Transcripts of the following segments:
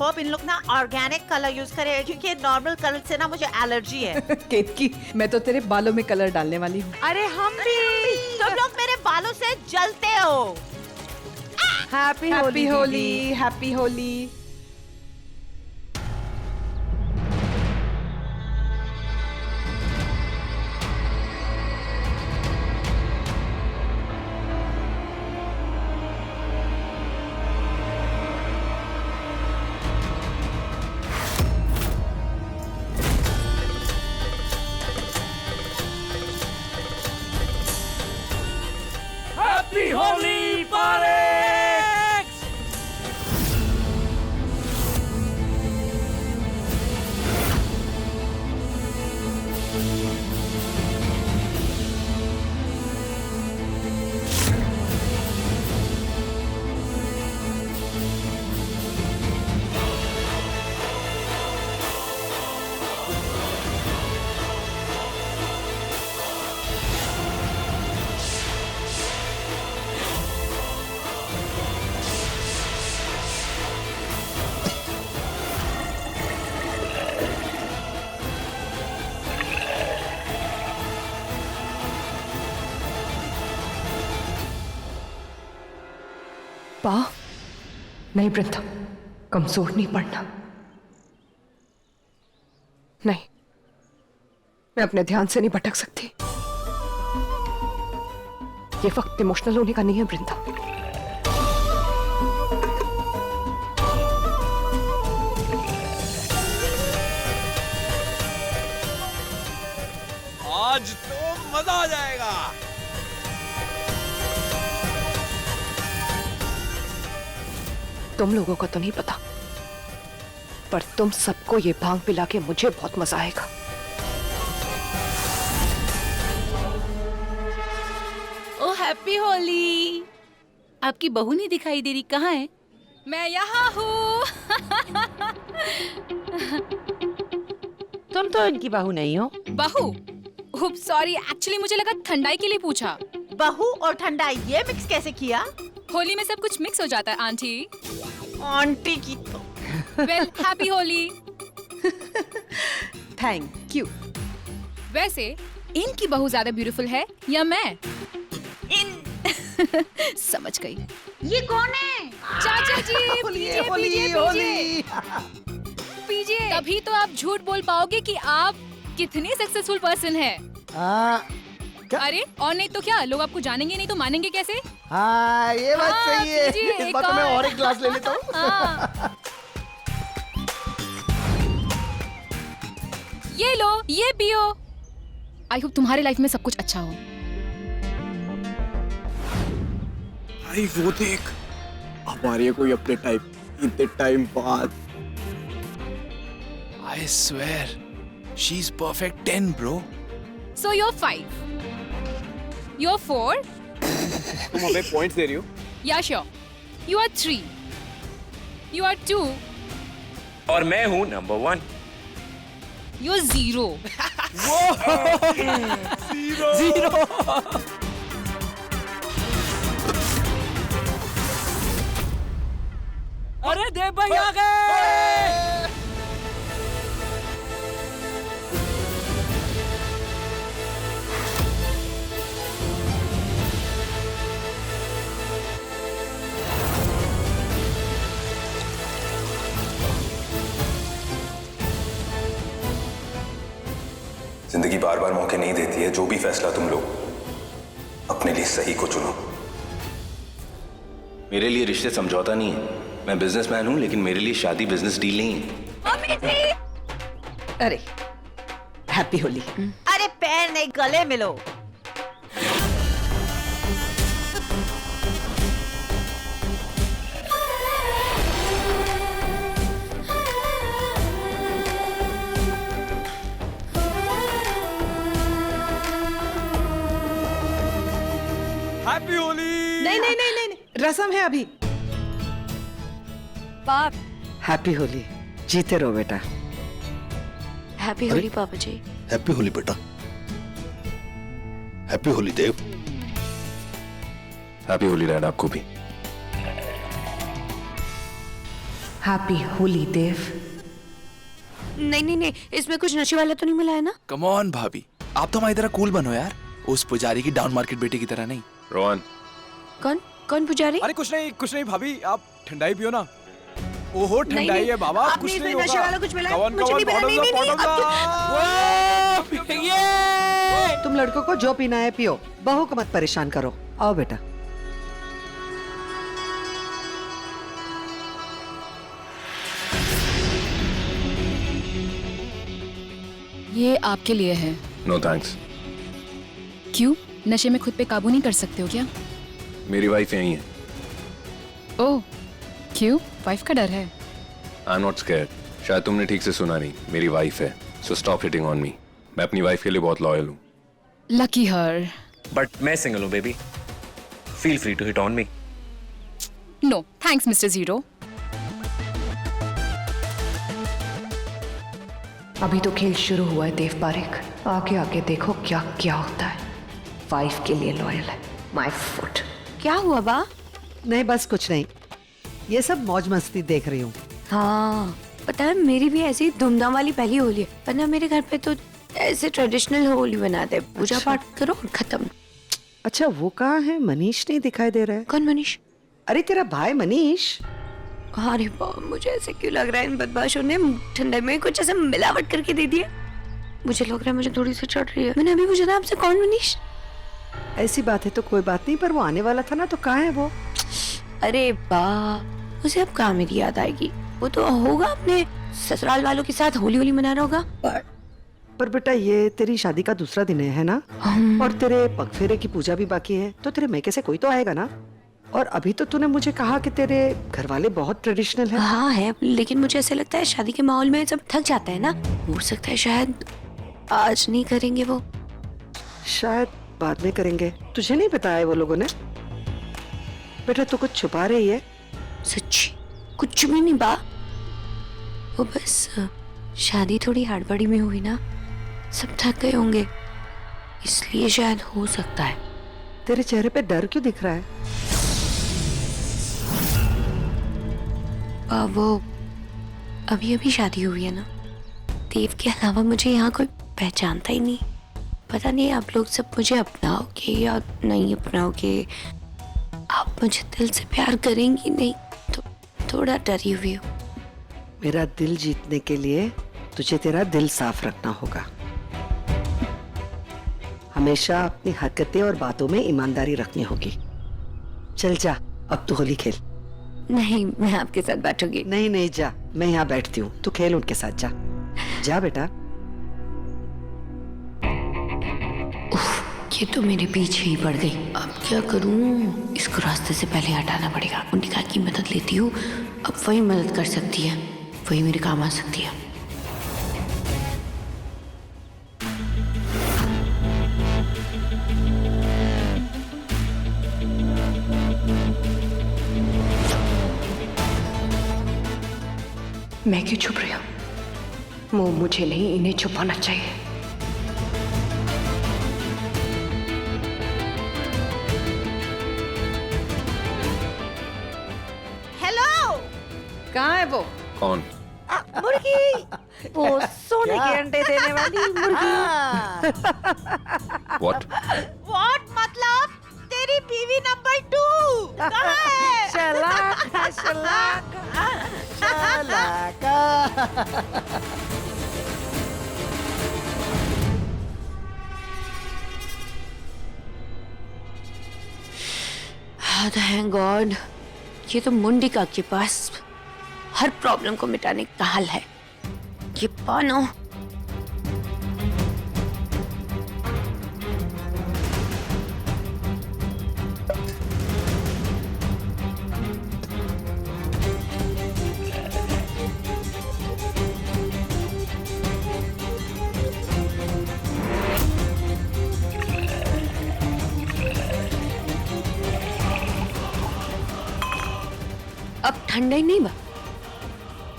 Hope इन लोग ना organic colour use करे, क्योंकि नॉर्मल कलर से ना मुझे एलर्जी है। केतकी, मैं तो तेरे बालों में कलर डालने वाली हूँ। अरे हम भी, तुम लोग मेरे बालों से जलते हो। Happy happy Holi, Holi, happy Holi. Happy Holi पारेक्स। पा नहीं वृंदा, कमजोर नहीं पड़ना। नहीं, मैं अपने ध्यान से नहीं भटक सकती। ये वक्त इमोशनल होने का नहीं है वृंदा। आज तो मजा आ जाएगा। तुम लोगों को तो नहीं पता, पर तुम सबको ये भांग पिला के मुझे बहुत मजा आएगा। ओ हैप्पी होली। आपकी बहू नहीं दिखाई दे रही, कहाँ है? मैं यहाँ हूँ। तुम तो इनकी बहू नहीं हो। बहू? ओह सॉरी, एक्चुअली मुझे लगा ठंडाई के लिए पूछा। बहू और ठंडा ये मिक्स कैसे किया? होली में सब कुछ मिक्स हो जाता है आंटी। आंटी की तो। Well happy Holi. Thank you. वैसे इनकी बहू ज्यादा ब्यूटीफुल है या मैं? इन समझ गई। ये कौन है? चाचा जी पीजिए पीजिए पीजिए। तभी तो आप झूठ बोल पाओगे कि आप कितने सक्सेसफुल पर्सन है। अरे और नहीं तो क्या, लोग आपको जानेंगे नहीं तो मानेंगे कैसे? हाँ ये बात हाँ, सही है। पीजिए, इस एक बात में और। और एक ग्लास ले लेता हूँ। हाँ। ये लो, ये पियो। आई होप तुम्हारे लाइफ में सब कुछ अच्छा हो। भाई वो देख, हमारी कोई अपने टाइप, इतने टाइम बाद। I swear, she's perfect 10, bro. So you're 5. You're 4. तुम हमें पॉइंट्स दे रही हो? Yeah, sure. You are 3. You are 2. और मैं हूँ नंबर 1। You're 0. जीरो। अरे देव भाई आ गए। जिंदगी बार बार मौके नहीं देती है। जो भी फैसला तुम लो, अपने लिए सही को चुनो। मेरे लिए रिश्ते समझौता नहीं है। मैं बिजनेसमैन हूं, लेकिन मेरे लिए शादी बिजनेस डील नहीं है। अरे हैप्पी होली। अरे पैर नहीं, गले मिलो। हैप्पी होली। नहीं नहीं नहीं नहीं, रस्म है अभी। पाप हैप्पी होली। जीते रहो बेटा। हैप्पी होली पापा जी। हैप्पी होली बेटा। हैप्पी होली देव। हैप्पी होली डैड आपको भी। हैप्पी होली देव। नहीं नहीं नहीं, इसमें कुछ नशे वाला तो नहीं मिला है ना? कम ऑन भाभी, आप तो हमारी तरह कूल बनो यार, उस पुजारी की डाउन मार्केट बेटी की तरह नहीं। रोहन, कौन कौन पुजारी? अरे कुछ नहीं भाभी, आप ठंडाई पियो ना। ओहो ठंडाई नहीं, है बाबा, आपने कुछ इसमें नहीं नशे होगा। वाला कुछ मिला है? Come on, मुझे come नहीं on, मिला, नहीं, bottoms नहीं, up, नहीं, bottoms up। ये! तुम लड़कों को जो पीना है पियो, बहू को मत परेशान करो। आओ बेटा। ये आपके लिए है। No thanks. क्यों? नशे में खुद पे काबू नहीं कर सकते हो क्या? मेरी वाइफ यही है। ओह, क्यों? वाइफ का डर है? I am not scared. शायद तुमने ठीक से सुना नहीं, मेरी वाइफ है, so stop hitting on me. मैं अपनी वाइफ के लिए बहुत लॉयल हूँ। Lucky her. बट मैं सिंगल हूँ baby, feel free to hit on me. No thanks mister zero. अभी तो खेल शुरू हुआ है देव पारेख, आगे आगे देखो क्या क्या होता है। वाइफ के लिए लॉयल है, माय फुट। क्या हुआ बा? नहीं बस कुछ नहीं, ये सब मौज मस्ती देख रही हूँ। हाँ पता है, मेरी भी ऐसी धूमधाम वाली पहली होली है, वरना मेरे घर पे तो ऐसे ट्रेडिशनल होली बनाते हैं, पूजा पाठ करो और खत्म। अच्छा वो कहाँ है? मनीष नहीं दिखाई दे रहा है। कौन मनीष? अरे तेरा भाई मनीष। अरे बाप, मुझे ऐसे क्यों लग रहा है इन बदमाशों ने ठंडे में कुछ ऐसा मिलावट करके दे दिया। मुझे लग रहा है मुझे थोड़ी सी चढ़ रही है। मैंने अभी पूछा था आपसे, कौन मनीष? ऐसी बात है तो कोई बात नहीं, पर वो आने वाला था ना, तो कहाँ है वो? अरे बा, उसे अब कहाँ मेरी याद आएगी? वो तो होगा अपने ससुराल वालों के साथ होली होली मना रहा होगा। पर बेटा ये तेरी शादी का दूसरा दिन है ना, और तेरे पगफेरे की पूजा भी बाकी है, तो तेरे मैके से कोई तो आएगा ना। और अभी तो तूने मुझे कहा कि तेरे घर वाले बहुत ट्रेडिशनल हैं। हाँ है, लेकिन मुझे ऐसा लगता है शादी के माहौल में सब थक जाता है ना, हो सकता है शायद आज नहीं करेंगे वो। शायद बाद में करेंगे। तुझे नहीं बताया वो लोगों ने? बेटा तू कुछ छुपा रही है? सच्ची कुछ भी नहीं बा, वो बस शादी थोड़ी हड़बड़ी में हुई ना, सब थक गए होंगे, इसलिए शायद हो सकता है। तेरे चेहरे पे डर क्यों दिख रहा है? वो अभी अभी शादी हुई है ना, देव के अलावा मुझे यहाँ कोई पहचानता ही नहीं। पता नहीं आप लोग सब मुझे अपनाओगे या नहीं अपनाओगे, आप मुझे दिल से प्यार करेंगी नहीं, तो थोड़ा डरी हुई हूँ। मेरा दिल जीतने के लिए तुझे तेरा दिल साफ रखना होगा। हमेशा अपनी हरकतें और बातों में ईमानदारी रखनी होगी। चल जा, अब तू होली खेल। नहीं, मैं आपके साथ बैठूंगी। नहीं नहीं जा, मैं यहाँ बैठती हूँ, तू खेल उनके साथ। जा जा बेटा। ये तो मेरे पीछे ही पड़ गई, अब क्या करूं? इसको रास्ते से पहले हटाना पड़ेगा। उनका की मदद लेती हूँ, अब वही मदद कर सकती है, वही मेरे काम आ सकती है। मैं क्यों छुप रही हूँ? वो मुझे नहीं, इन्हें छुपाना चाहिए। हेलो, कहाँ है वो? कौन? मुर्गी, वो सोने के अंडे देने वाली मुर्गी। व्हाट? व्हाट मतलब? तेरी बीवी नंबर 2 कहाँ है? शलाका शलाका शलाका। थैंक गॉड, ये तो मुंडिका के पास हर प्रॉब्लम को मिटाने का हल है। ये पानो। अब ठंडा ही नहीं बा,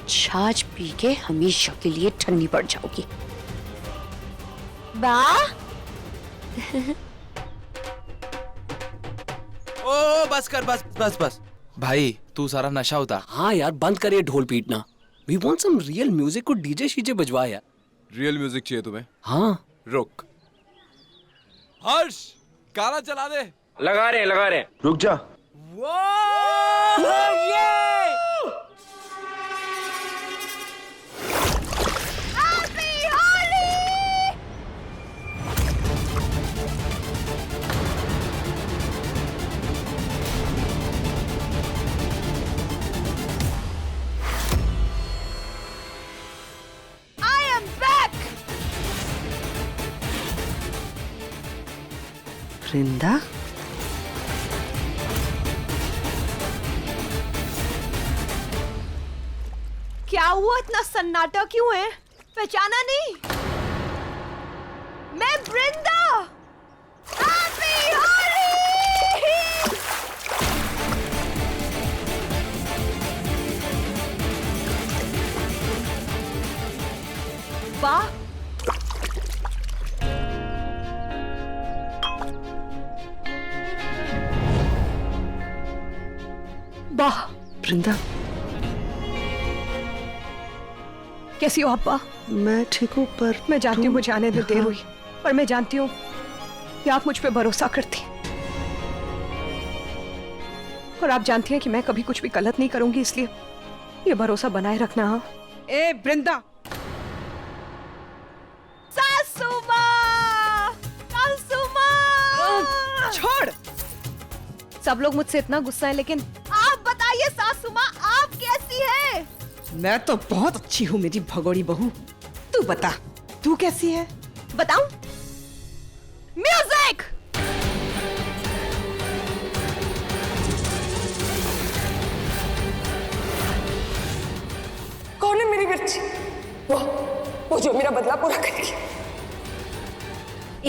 छाछ पी के हमेशा के लिए ठंडी पड़ जाओगी। बा ओ बस कर, बस बस बस, भाई तू सारा नशा उतार। हाँ यार बंद कर ये ढोल पीटना। We want some real music को डीजे शीजे बजवा यार। रियल म्यूजिक चाहिए तुम्हें? हाँ रुक हर्ष गाना चला दे। लगा रहे हैं। रुक जा। वृंदा, क्या हुआ? इतना सन्नाटा क्यों है? पहचाना नहीं? मैं वृंदा। हैप्पी होली! वाह, वाह वृंदा, कैसी हो अब्बा? मैं ठीक हूँ पर मैं जानती हूँ तुम मुझे आने में देर यहाँ- हुई, पर मैं जानती हूँ कि आप मुझ पे भरोसा करती हैं। और आप जानती हैं कि मैं कभी कुछ भी गलत नहीं करूंगी, इसलिए ये भरोसा बनाए रखना। हाँ ए वृंदा, सासू माँ! सासू माँ! छोड़। सब लोग मुझसे इतना गुस्सा है, लेकिन आप बताइए सासू माँ, आप कैसी है? मैं तो बहुत अच्छी हूँ मेरी भगोड़ी बहू। तू बता, तू कैसी है? बताऊं? म्यूजिक! कौन है मेरी बच्ची? वो जो मेरा बदला पूरा करेगी।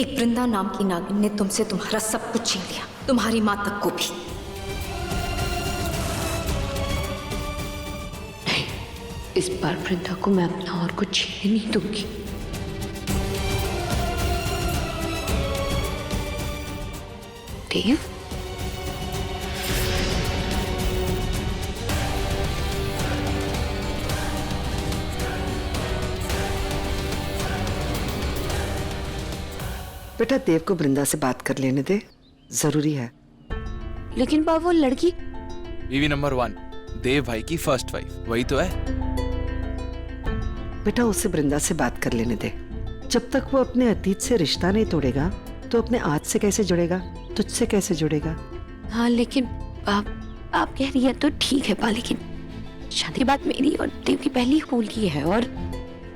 एक वृंदा नाम की नागिन ने तुमसे तुम्हारा सब कुछ छीन लिया, तुम्हारी माँ तक को भी। नहीं, इस बार वृंदा को मैं अपना और कुछ छीनने नहीं दूंगी। देव, बेटा देव को वृंदा से बात कर लेने दे, जरूरी है। लेकिन बाबा वो लड़की बीवी नंबर 1 देव भाई की फर्स्ट वाइफ वही तो है। बेटा उससे वृंदा से बात कर लेने दे। जब तक वो अपने अतीत से रिश्ता नहीं तोड़ेगा तो अपने आज से कैसे जुड़ेगा, तुझसे कैसे जुड़ेगा? हाँ लेकिन आप कह रही है तो ठीक है पा, लेकिन शादी के बाद मेरी और देव की पहली होली है और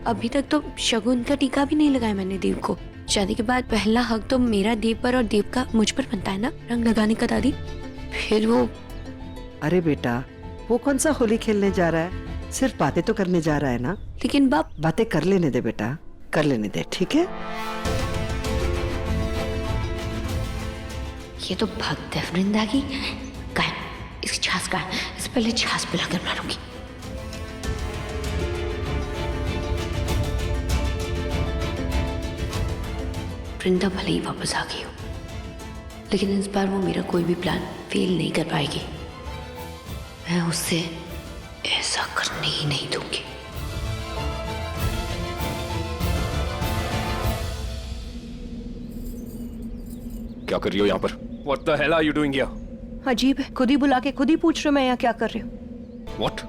अभी तक तो शगुन का टीका भी नहीं लगाया मैंने देव को। शादी के बाद पहला हक तो मेरा देव पर और देव का मुझ पर बनता है ना, रंग लगाने का दादी। फिर वो अरे बेटा वो कौन सा होली खेलने जा रहा है, सिर्फ बातें तो करने जा रहा है ना। लेकिन बाप बातें कर लेने दे बेटा, कर लेने दे, ठीक है? ये तो भक्त है वृंदा की। का है इसकी छाछ का है, इससे पहले छाछ पिलाकर मारूंगी। वृंदा भले ही वापस आ गई हो, लेकिन इस बार वो मेरा कोई भी प्लान फेल नहीं कर पाएगी। मैं उससे ऐसा करने ही नहीं दूंगी। क्या कर रही हो यहाँ पर? What the hell are you doing here? अजीब है, खुद ही बुला के खुद ही पूछ रहे हो मैं यहाँ क्या कर रही हूँ। What?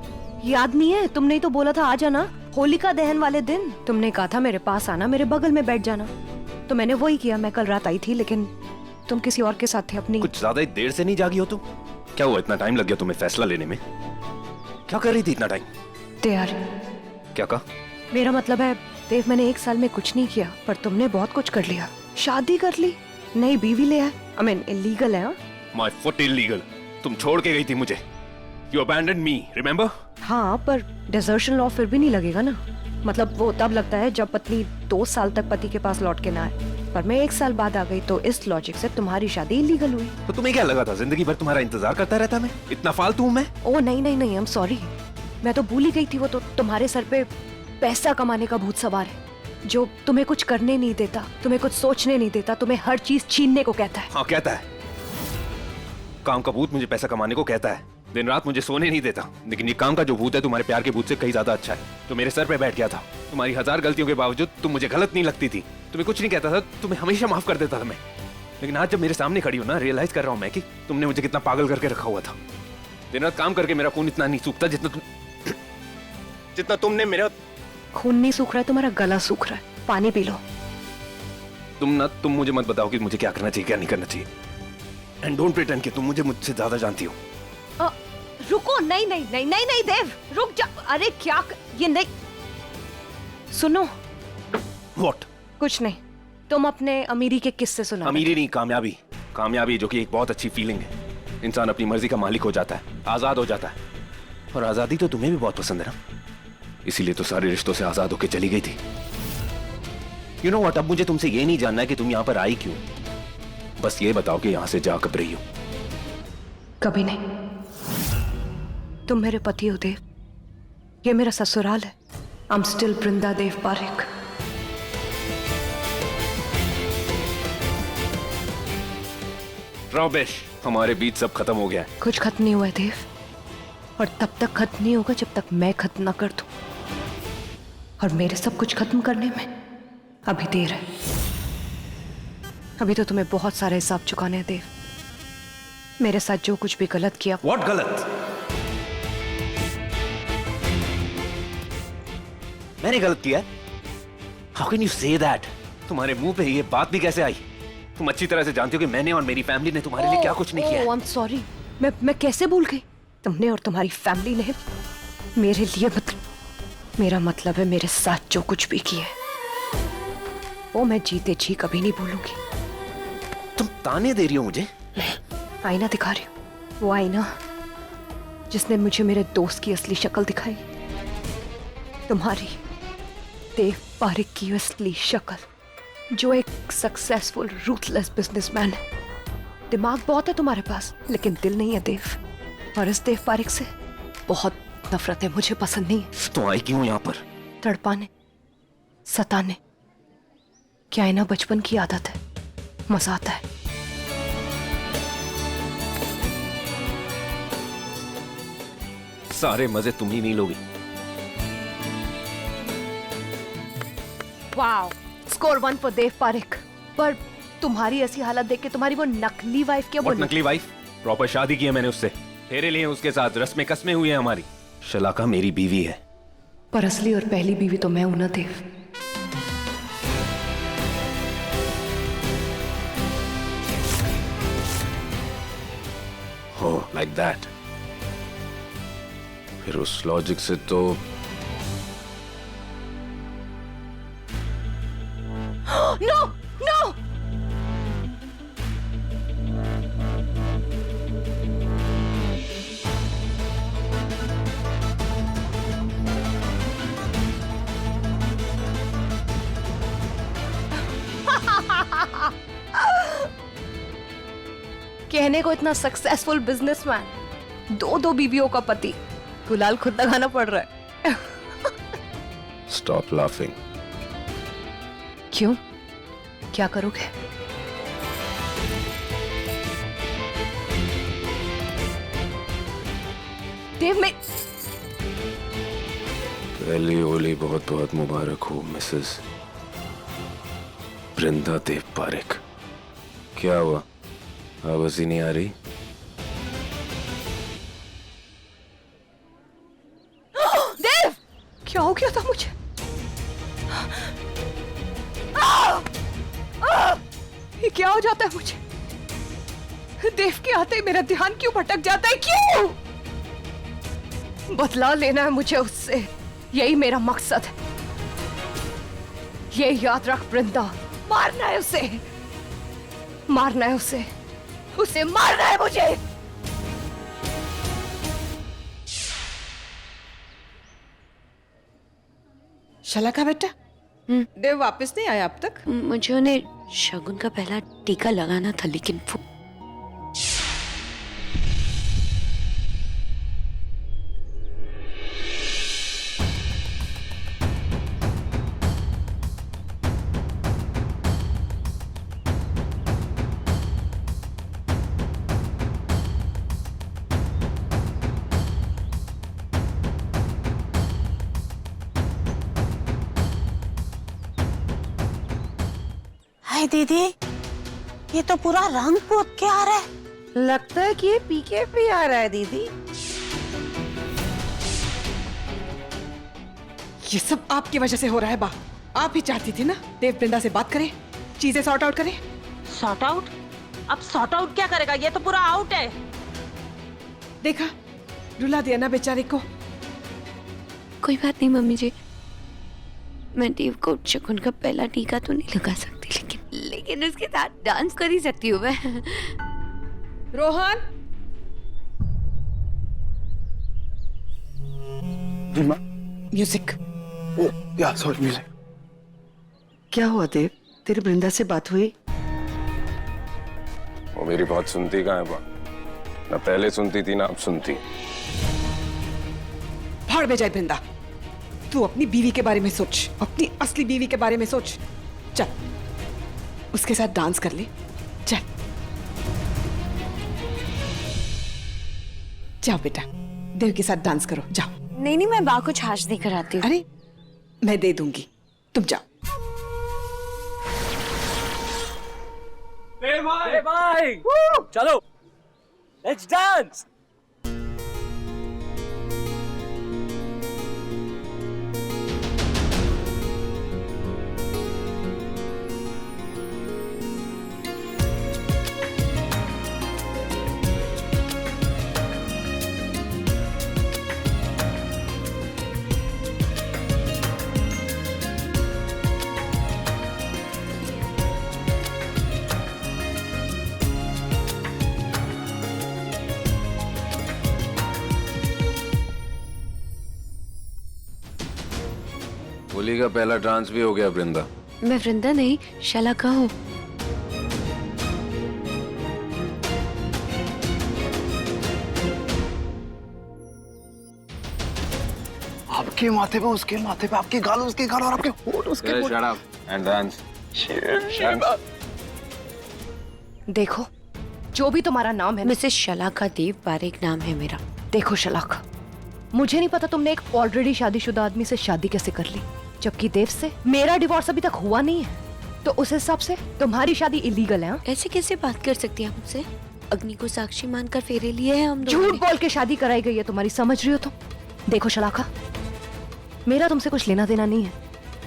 याद नहीं है? तुमने ही तो बोला था आ जाना होलिका दहन वाले दिन। तुमने कहा था मेरे पास आना, मेरे बगल में बैठ जाना, तो मैंने वही किया। मैं कल रात आई थी लेकिन तुम किसी और के साथ थे अपनी। कुछ ज्यादा ही देर से नहीं जागी हो तुम? क्या हुआ, इतना टाइम लग गया तुम्हें फैसला लेने में? क्या कर रही थी इतना टाइम? तैयार। क्या कहा? मेरा मतलब है देव, मैंने 1 साल में कुछ नहीं किया, पर तुमने बहुत कुछ कर लिया। शादी कर ली, नई बीवी ले आए। I mean, इलीगल है। My foot illegal. तुम छोड़ के गई थी मुझे। You abandoned me, remember? हाँ, पर डिजर्शन लॉ फिर भी नहीं लगेगा ना। मतलब वो तब लगता है जब पत्नी 2 साल तक पति के पास लौट के ना आए, पर मैं 1 साल बाद आ गई, तो इस लॉजिक से तुम्हारी शादी इलीगल हुई। तो तुम्हें क्या लगा था जिंदगी भर तुम्हारा इंतजार करता रहता मैं? इतना फालतू हूं मैं? ओ नहीं नहीं नहीं, I'm sorry, मैं तो भूल ही गई थी। वो तो तुम्हारे सर पे पैसा कमाने का भूत सवार है, जो तुम्हें कुछ करने नहीं देता, तुम्हें कुछ सोचने नहीं देता, तुम्हें हर चीज छीनने को कहता है। हाँ कहता है, काम का भूत मुझे पैसा कमाने को कहता है। दिन रात मुझे सोने नहीं देता, लेकिन ये काम का जो भूत है तुम्हारे प्यार के भूत से कहीं ज्यादा अच्छा है, जो मेरे सर पे बैठ गया था। तुम्हारी 1000 गलतियों के बावजूद तुम मुझे गलत नहीं लगती थी, तुम्हें कुछ नहीं कहता था, तुम्हें हमेशा माफ कर देता था मैं। लेकिन आज जब मेरे सामने खड़ी हो ना, रियलाइज कर रहा हूँ मैं कि तुमने मुझे कितना पागल करके रखा हुआ था। दिन रात काम करके मेरा खून इतना नहीं सूखता जितना तुमने मेरा खून नहीं सूख रहा है, तुम्हारा गला सूख रहा है। पानी पी लो। तुम मुझे मत बताओ कि मुझे क्या करना चाहिए क्या नहीं करना चाहिए। एंड डोंट प्रिटेंड कि तुम मुझे मुझसे ज्यादा जानती हो। रुको, नहीं नहीं नहीं नहीं नहीं देव, रुक जा। अरे क्या ये नहीं, सुनो। What? कुछ नहीं, तुम अपने अमीरी के किस्से सुनाओ। अमीरी नहीं, कामयाबी। कामयाबी जो कि एक बहुत अच्छी फीलिंग है। इंसान अपनी मर्जी का मालिक हो जाता है, आजाद हो जाता है। और आजादी तो तुम्हें भी बहुत पसंद है ना, इसीलिए तो सारे रिश्तों से आजाद होकर चली गई थी। You know what? अब मुझे तुमसे ये नहीं जानना है कि तुम यहाँ पर आई क्यों, बस ये बताओ कि यहाँ से जा कब रही हो। कभी नहीं। तुम मेरे पति हो देव, ये मेरा ससुराल है। आई एम स्टिल वृंदा देव पारेख। रॉबिश, हमारे बीच सब खत्म हो गया है। कुछ खत्म नहीं हुआ है देव, और तब तक खत्म नहीं होगा जब तक मैं खत्म ना कर दूं। और मेरे सब कुछ खत्म करने में अभी देर है। अभी तो तुम्हें बहुत सारे हिसाब चुकाने हैं देव। मेरे साथ जो कुछ भी गलत किया। What गलत? मैंने गलत किया है? How can you say that? तुम्हारे मुंह पे ये बात भी कैसे आई? तुम अच्छी तरह से जानती हो कि मैंने और मेरी फैमिली ने तुम्हारे लिए क्या कुछ नहीं किया है। I'm sorry, मैं कैसे भूल गई? तुमने और तुम्हारी फैमिली ने मेरे लिए मेरा मतलब है मेरे साथ जो कुछ भी किया है, वो मैं जीते जी कभी नहीं भूलूंगी। तुम ताने दे रही हो मुझे? आईना दिखा रही हूँ, वो आईना जिसने मुझे मेरे दोस्त की असली शक्ल दिखाई। तुम्हारी देव पारेख की असली शक्ल, जो एक सक्सेसफुल रूथलेस बिजनेसमैन है। दिमाग बहुत है तुम्हारे पास, लेकिन दिल नहीं है देव। और इस देव पारेख से बहुत नफरत है, मुझे पसंद नहीं है। तो आई क्यों यहाँ पर? तड़पाने, सताने। क्या है ना, बचपन की आदत है, मजा आता है। सारे मजे तुम ही नहीं लोगी। वाओ, स्कोर 1 फॉर देव पारेख। पर तुम्हारी ऐसी हालत देख के तुम्हारी वो नकली वाइफ क्या बोली? नकली वाइफ? प्रॉपर शादी की है मैंने उससे, फेरे लिए उसके साथ, रस्में कस्में हुई है हमारी। शलाका मेरी बीवी है। पर असली और पहली बीवी तो मैं हूं ना देव। हो लाइक दैट? फिर उस लॉजिक से तो नो नो, कहने को इतना सक्सेसफुल बिजनेसमैन, दो बीवियों का पति, गुलाल खुद लगाना पड़ रहा है। Stop laughing. क्यों, क्या करोगे? देव, मैं पहली होली बहुत बहुत मुबारक हो मिसेस वृंदा देव पारेख। क्या हुआ, आवाज ही नहीं आ रही? देव, क्या हो गया था मुझे? ये क्या हो जाता है मुझे? देव के आते ही मेरा ध्यान क्यों भटक जाता है? क्यों? बदला लेना है मुझे उससे, यही मेरा मकसद है। ये याद रख वृंदा, मारना है उसे, मारना है उसे, उसे मारना है मुझे। शलाका बेटा, देव वापस नहीं आया अब तक? मुझे उन्हें शगुन का पहला टीका लगाना था, लेकिन वो हाय दीदी, ये तो पूरा रंग पोत के आ रहा है। लगता है कि ये पी के भी आ रहा है दीदी। ये सब आपकी वजह से हो रहा है बा। आप ही चाहती थी ना देव वृंदा से बात करें, चीजें सॉर्ट आउट करें। Sort out? अब सॉर्ट आउट क्या करेगा, ये तो पूरा आउट है। देखा, रुला दिया ना बेचारे को। कोई बात नहीं मम्मी जी, मैं देव को शकुन का पहला टीका तो नहीं लगा सकती, लेकिन उसके साथ डांस कर ही सकती हूँ मैं। रोहन, जी माँ। म्यूजिक। ओ या सॉरी, म्यूजिक। क्या हुआ देव, तेरी वृंदा से बात हुई? वो मेरी बात सुनती कहाँ है बा? ना पहले सुनती थी ना अब सुनती। भाड़ में जाए वृंदा, तू अपनी बीवी के बारे में सोच, अपनी असली बीवी के बारे में सोच। चल उसके साथ डांस कर ले, चल। जाओ बेटा, देव के साथ डांस करो, जाओ। नहीं, मैं बा को छाछ देकर आती हूँ। अरे मैं दे दूंगी, तुम जाओ। भाई चलो, लेट्स डांस। होली का पहला डांस भी हो गया वृंदा। मैं वृंदा नहीं, शलाका हूँ। आपके माथे पे उसके माथे पे, आपके गाल उसके गाल और आपके होठ उसके होठ। Shut up and dance. देखो, जो भी तुम्हारा नाम है, मिसेस शलाका देव पारेख नाम है मेरा। देखो शलाका, मुझे नहीं पता तुमने एक ऑलरेडी शादीशुदा आदमी से शादी कैसे कर ली, जबकि देव से मेरा डिवोर्स अभी तक हुआ नहीं है, तो उस हिसाब से तुम्हारी शादी इलीगल है। हाँ? ऐसे कैसे बात कर सकती हैं आप मुझसे? अग्नि को साक्षी मानकर फेरे लिए हैं हम दोनों झूठ ने। बोल के शादी कराई गई है तुम्हारी, समझ रही हो तुम? देखो शलाका, मेरा तुमसे कुछ लेना देना नहीं है,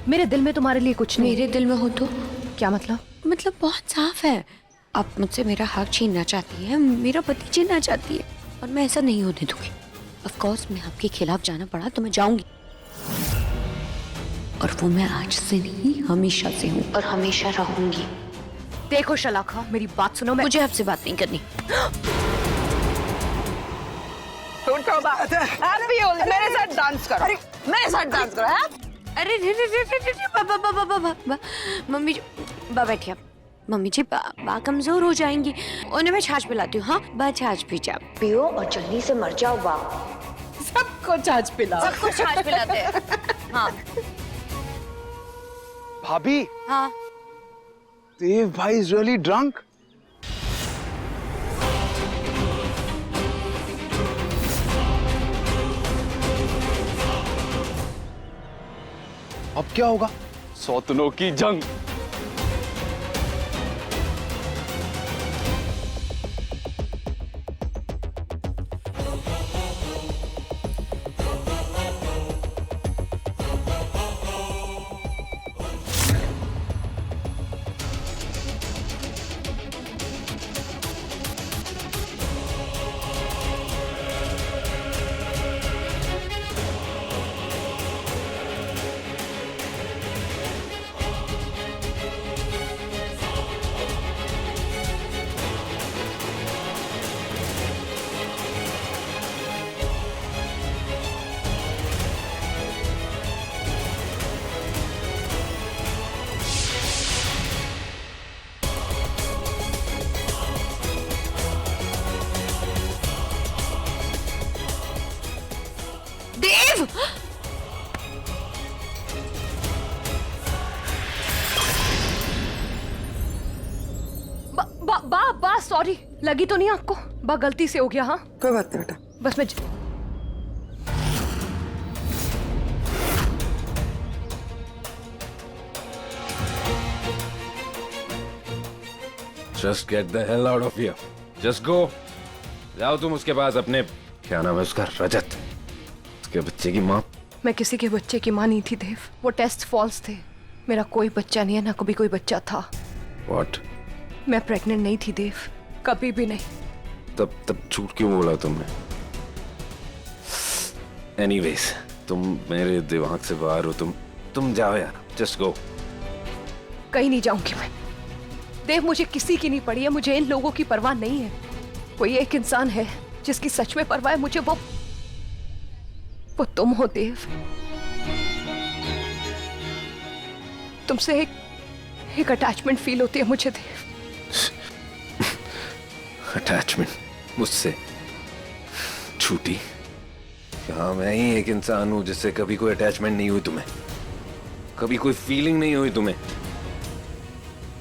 मेरे दिल में तुम्हारे लिए कुछ नहीं। मेरे दिल में हो तो क्या मतलब? मतलब बहुत साफ है, आप मुझसे मेरा हक छीनना चाहती है, मेरा पति छीनना चाहती है, और मैं ऐसा नहीं होने दूंगी। ऑफ कोर्स मैं आपके खिलाफ जाना पड़ा तो मैं जाऊंगी, और वो मैं आज से नहीं हमेशा से हूँ और हमेशा रहूंगी। देखो शलाका, मेरी बात सुनो। मुझे आपसे बात नहीं करनी। मेरे साथ डांस करो, मेरे साथ डांस करो। अरे मम्मी जी, बा बैठिए आप। मम्मी जी, बा कमजोर हो जाएंगी, उन्हें मैं छाछ पिलाती हूँ। हाँ बा, छाछ पी जा, पियो और जल्दी से मर जाओ बा। सबको छाछ पिलाओ। सबको छाछ पिलाते हैं। हाँ भाभी, हाँ। देव भाई इज रियली ड्रंक। अब क्या होगा? सौतनों की जंग। बा सॉरी, लगी तो नहीं आपको? बा गलती से हो गया। हाँ कोई बात नहीं बेटा, बस मैं Just get the hell out of here. Just go. जाओ तुम उसके पास अपने, क्या नाम है उसका, रजत, उसके बच्चे की माँ। मैं किसी के बच्चे की माँ नहीं थी देव, वो टेस्ट फॉल्स थे। मेरा कोई बच्चा नहीं है, ना कभी कोई बच्चा था। What? मैं प्रेग्नेंट नहीं थी देव, कभी भी नहीं। तब झूठ क्यों बोला तुमने? Anyways, तुम मेरे दिमाग से बाहर हो। तुम जाओ यार, just go. कहीं नहीं जाऊंगी मैं देव, मुझे किसी की नहीं पड़ी है, मुझे इन लोगों की परवाह नहीं है। कोई एक इंसान है जिसकी सच में परवाह है मुझे, वो तुम हो देव। तुमसे एक अटैचमेंट फील होती है मुझे देव। अटैचमेंट मुझसे? झूठी। क्या मैं ही एक इंसान हूं जिससे कभी कोई अटैचमेंट नहीं हुई तुम्हें? कभी कोई फीलिंग नहीं हुई तुम्हें?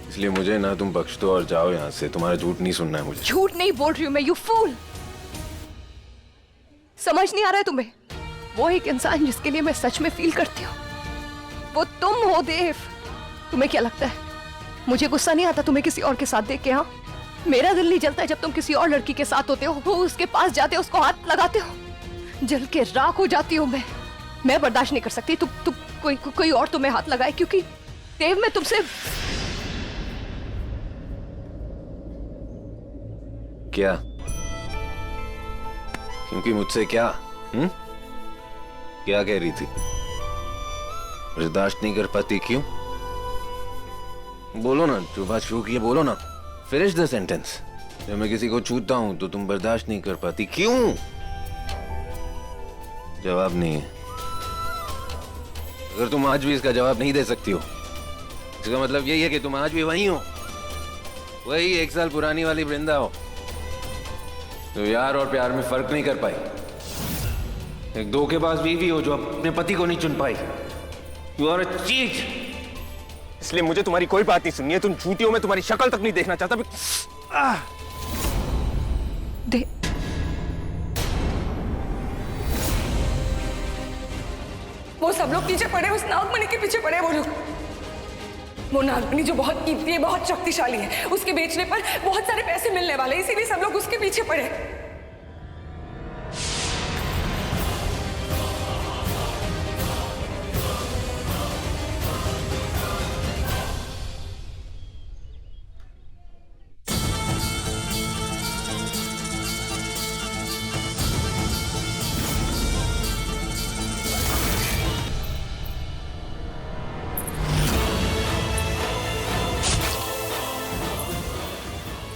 इसलिए मुझे ना तुम बख्श दो और जाओ यहाँ से। तुम्हारा झूठ नहीं सुनना है मुझे। झूठ नहीं बोल रही हूं मैं, यू फूल। समझ नहीं आ रहा है तुम्हें? वो एक इंसान जिसके लिए मैं सच में फील करती हूँ, वो तुम हो देव। तुम्हें क्या लगता है मुझे गुस्सा नहीं आता तुम्हें किसी और के साथ देख के? हाँ, मेरा दिल नहीं जलता जब तुम किसी और लड़की के साथ होते हो, वो उसके पास जाते हो, उसको हाथ लगाते हो, जल के राख हो जाती हूँ मैं बर्दाश्त नहीं कर सकती तुम कोई और तुम्हें हाथ लगाए, क्योंकि देव मैं तुमसे। क्या? क्योंकि मुझसे क्या? क्या कह रही थी? बर्दाश्त नहीं कर पाती क्यों? बोलो ना, जो बात शुरू की है बोलो ना। Finish the sentence. जब मैं किसी को छूता हूं तो तुम बर्दाश्त नहीं कर पाती क्यों? जवाब नहीं है। अगर तुम आज भी इसका जवाब नहीं दे सकती हो, इसका मतलब यही है कि तुम आज भी वही हो, वही 1 साल पुरानी वाली वृंदा हो तो यार और प्यार में फर्क नहीं कर पाई। एक धोखेबाज बीवी हो जो अपने पति को नहीं चुन पाई। You are a cheat. इसलिए मुझे तुम्हारी कोई बात नहीं सुननी है। तुम झूठी हो, मैं तुम्हारी शक्ल तक नहीं देखना चाहता। वो सब लोग पीछे पड़े, उस नागमणि के पीछे पड़े वो लोग। वो नागमणि जो बहुत कीमती है, बहुत शक्तिशाली है, उसके बेचने पर बहुत सारे पैसे मिलने वाले, इसीलिए सब लोग उसके पीछे पड़े।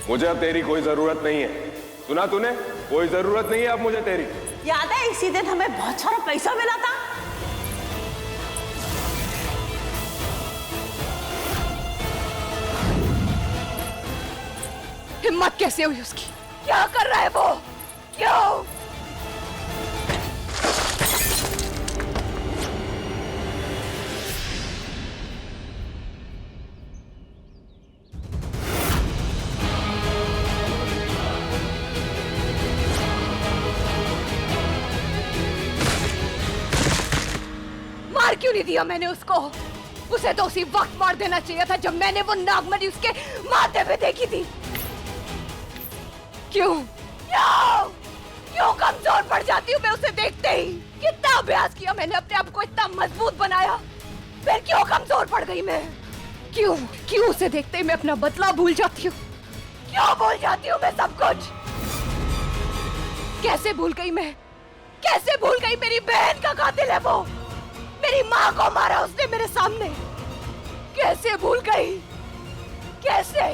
मुझे अब तेरी कोई जरूरत नहीं है। सुना तूने? कोई जरूरत नहीं है अब मुझे तेरी। याद है इसी दिन हमें बहुत सारा पैसा मिला था? हिम्मत कैसे हुई उसकी? क्या कर रहा है वो? क्यों? मार क्यों नहीं दिया मैंने उसको? उसे तो उसी वक्त मार देना चाहिए था जब मैंने वो नागमणि उसके माथे पे देखी थी। क्यों क्यों क्यों कमजोर पड़ जाती हूँ मैं उसे देखते ही? कितना अभ्यास किया मैंने, अपने आप को इतना मजबूत बनाया, फिर क्यों कमजोर पड़ गई मैं? क्यों क्यों उसे देखते ही मैं अपना बदला भूल जाती हूँ? क्यों भूल जाती हूँ मैं सब कुछ? कैसे भूल गई मैं? कैसे भूल गई? मेरी बहन का कातिल है वो। मेरी माँ को मारा उसने मेरे सामने। कैसे भूल गई? कैसे?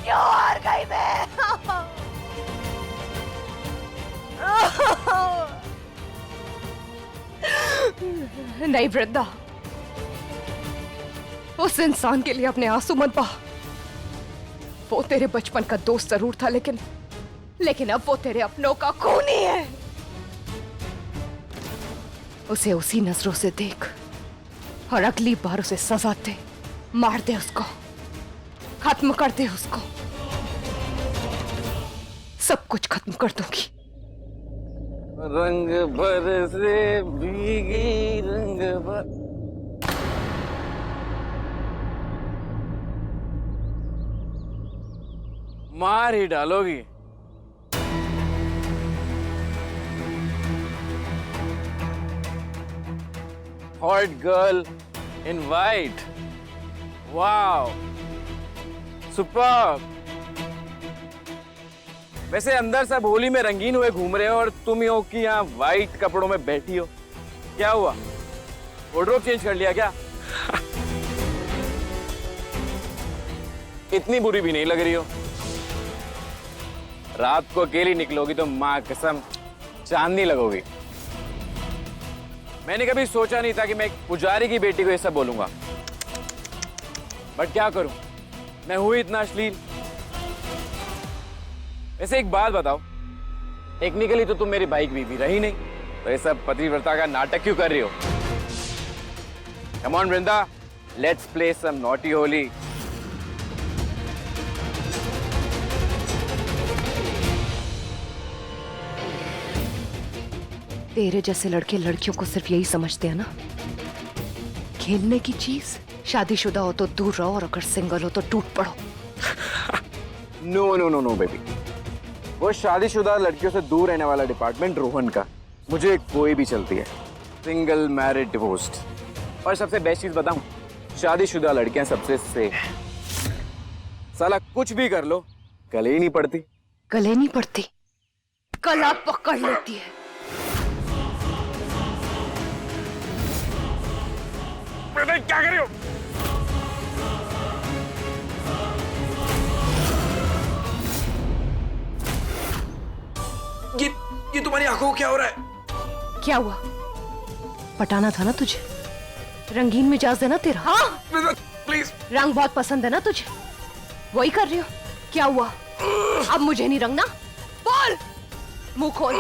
क्यों हार गई मैं? नहीं वृंदा, उस इंसान के लिए अपने आंसू मत बहा। वो तेरे बचपन का दोस्त जरूर था, लेकिन अब वो तेरे अपनों का खूनी है। उसे उसी नजरों से देख और अगली बार उसे सजा दे, मार दे उसको, खत्म कर दे उसको। सब कुछ खत्म कर दूंगी। रंग भर से भीगी रंग भर। मार ही डालोगी। Hot girl in white, wow superb. वैसे अंदर सब होली में रंगीन हुए घूम रहे हो और तुम ही हो कि यहाँ वाइट कपड़ों में बैठी हो। क्या हुआ, वार्डरोब चेंज कर लिया क्या? इतनी बुरी भी नहीं लग रही हो। रात को अकेली निकलोगी तो माँ कसम चांदनी लगोगी। मैंने कभी सोचा नहीं था कि मैं एक पुजारी की बेटी को ये सब बोलूंगा, बट क्या करूं, मैं हूं इतना अश्लील। वैसे एक बात बताओ, टेक्निकली तो तुम मेरी भाई की बीवी रही नहीं, तो ये सब पतिव्रता का नाटक क्यों कर रही हो? Come on Vrinda, let's play some naughty Holi. तेरे जैसे लड़के लड़कियों को सिर्फ यही समझते हैं ना, खेलने की चीज। शादीशुदा हो तो दूर रहो और अगर सिंगल हो तो टूट पड़ो। No no no no baby, वो शादीशुदा लड़कियों से दूर रहने वाला डिपार्टमेंट रोहन का, मुझे कोई भी चलती है। Single, married, divorced. और सबसे बेस्ट चीज बताऊं, शादीशुदा लड़कियां सबसे सेफ। साला कुछ भी कर लो, गले ही नहीं पड़ती। गले नहीं पड़ती, गला पकड़ लेती है। क्या कर रही हो? ये तुम्हारी आंखों को क्या हो रहा है? क्या हुआ? पटाना था ना तुझे, रंगीन मिजाज है ना तेरा। हाँ प्लीज, रंग बहुत पसंद है ना तुझे, वही कर रही हो। क्या हुआ? अब मुझे नहीं रंगना, बोल, मुंह खोल।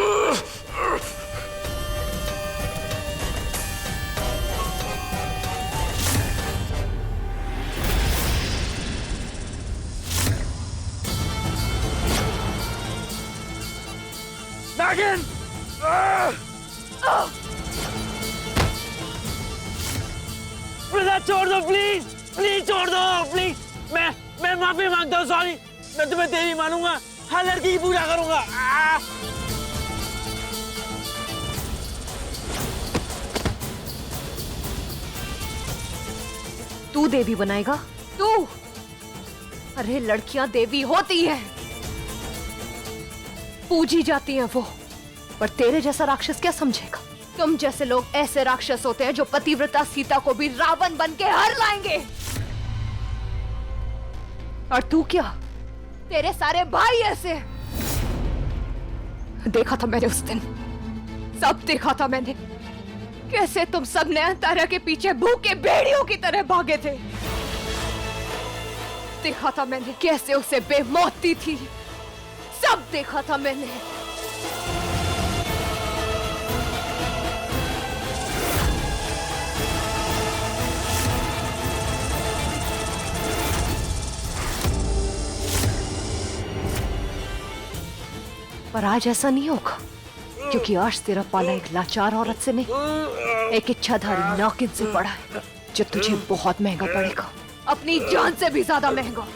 नागिन! छोड़ दो प्लीज, प्लीज छोड़ दो प्लीज। मैं माफी मांगता हूँ, सॉरी। मैं तुम्हें तेरी मानूंगा, हर लड़की की पूजा करूंगा। तू देवी बनाएगा? तू? अरे लड़कियां देवी होती है, पूजी जाती हैं वो, पर तेरे जैसा राक्षस क्या समझेगा? तुम जैसे लोग ऐसे राक्षस होते हैं जो पतिव्रता सीता को भी रावण बन के हर लाएंगे। और तू क्या, तेरे सारे भाई ऐसे। देखा था मैंने उस दिन, सब देखा था मैंने, कैसे तुम सब नयनतारा के पीछे भूखे भेड़ियों की तरह भागे थे। देखा था मैंने कैसे उसे बेमौती थी, सब देखा था मैंने। पर आज ऐसा नहीं होगा, क्योंकि आज तेरा पाला एक लाचार औरत से नहीं, एक इच्छाधारी नागिन से पड़ा है, जो तुझे बहुत महंगा पड़ेगा, अपनी जान से भी ज्यादा महंगा।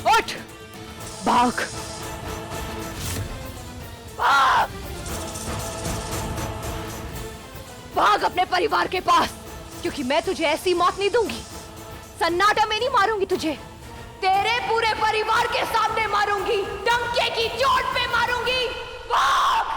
उठ, भाग, भाग, भाग अपने परिवार के पास, क्योंकि मैं तुझे ऐसी मौत नहीं दूंगी। सन्नाटा में नहीं मारूंगी तुझे, तेरे पूरे परिवार के सामने मारूंगी, डंके की चोट पे मारूंगी। भाग!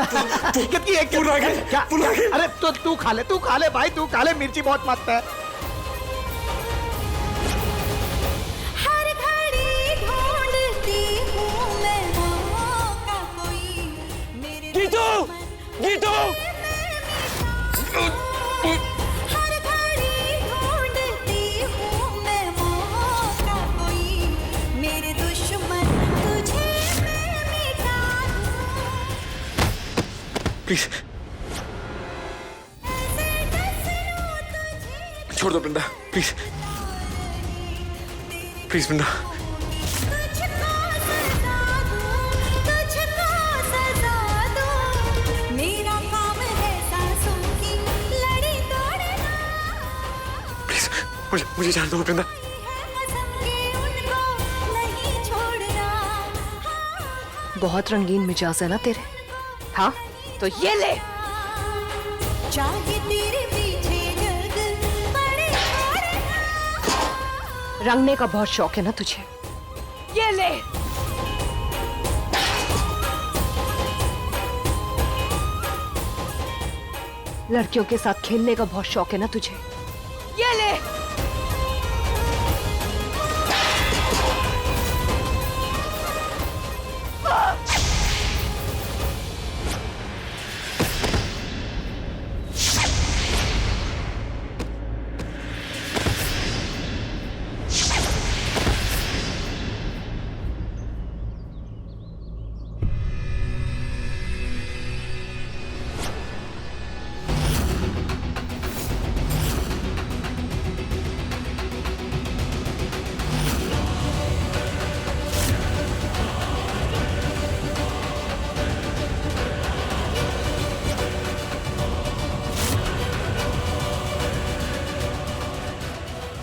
कितनी एक क्या? अरे तो तू खा ले भाई, तू खा ले, मिर्ची बहुत मस्त है। हर घड़ी ढूंढती हूँ मैं मौका कोई मेरे गीतू, गीतू। हर घड़ी ढूंढती हूँ मैं मौका कोई मेरे दुश्मन तुझे मैं मिटा प्लीज छोड़ दो वृंदा, प्लीज प्लीज वृंदा। मेरा काम है सांसों की लड़ी तोड़ना, प्लीज मुझे जान दो वृंदा। कसम के उनको नहीं छोड़ना। बहुत रंगीन मिजाज है ना तेरे, हाँ तो ये ले। चाहे तेरे पीछे जग पड़े रंगने का बहुत शौक है ना तुझे, ये ले। लड़कियों के साथ खेलने का बहुत शौक है ना तुझे, ये ले।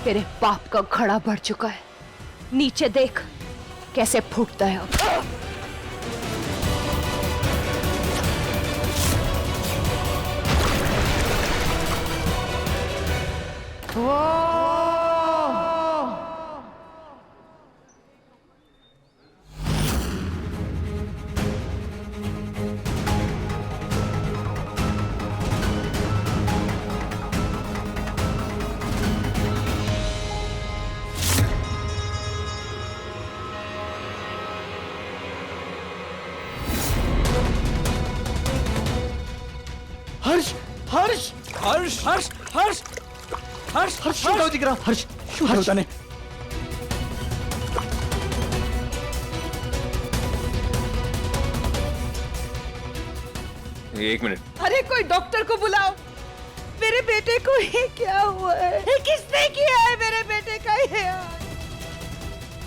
तेरे बाप का घड़ा बढ़ चुका है, नीचे देख कैसे फूटता है अब। हर्ष हर्ष हर्ष हर्ष हर्ष हर्ष हर्ष शूट दिख रहा, हर्ष शूट होता नहीं। एक मिनट, अरे कोई डॉक्टर को बुलाओ, मेरे बेटे को ये क्या हुआ है? ये किसने किया है मेरे बेटे का ये?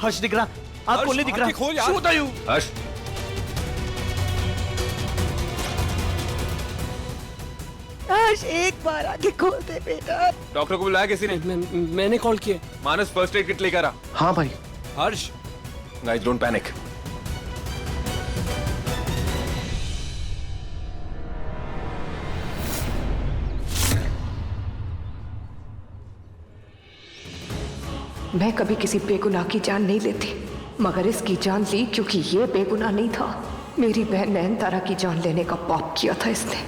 हर्ष दिख रहा, आपको नहीं दिख रहा? शूट आयु हर्ष। हर्ष एक बार आगे खोल दे बेटा। डॉक्टर को बुलाया किसी ने? मैंने कॉल किया। मानस फर्स्ट एड किट लेकर आ। हाँ भाई। हर्ष, गाइस डोंट पैनिक। मैं कभी किसी बेगुनाह की जान नहीं लेती, मगर इसकी जान ली क्योंकि ये बेगुनाह नहीं था। मेरी बहन नयनतारा की जान लेने का पाप किया था इसने।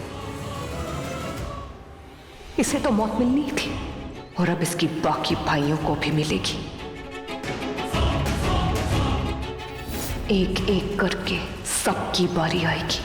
इसे तो मौत मिलनी ही थी और अब इसकी बाकी भाइयों को भी मिलेगी। एक एक करके सबकी बारी आएगी।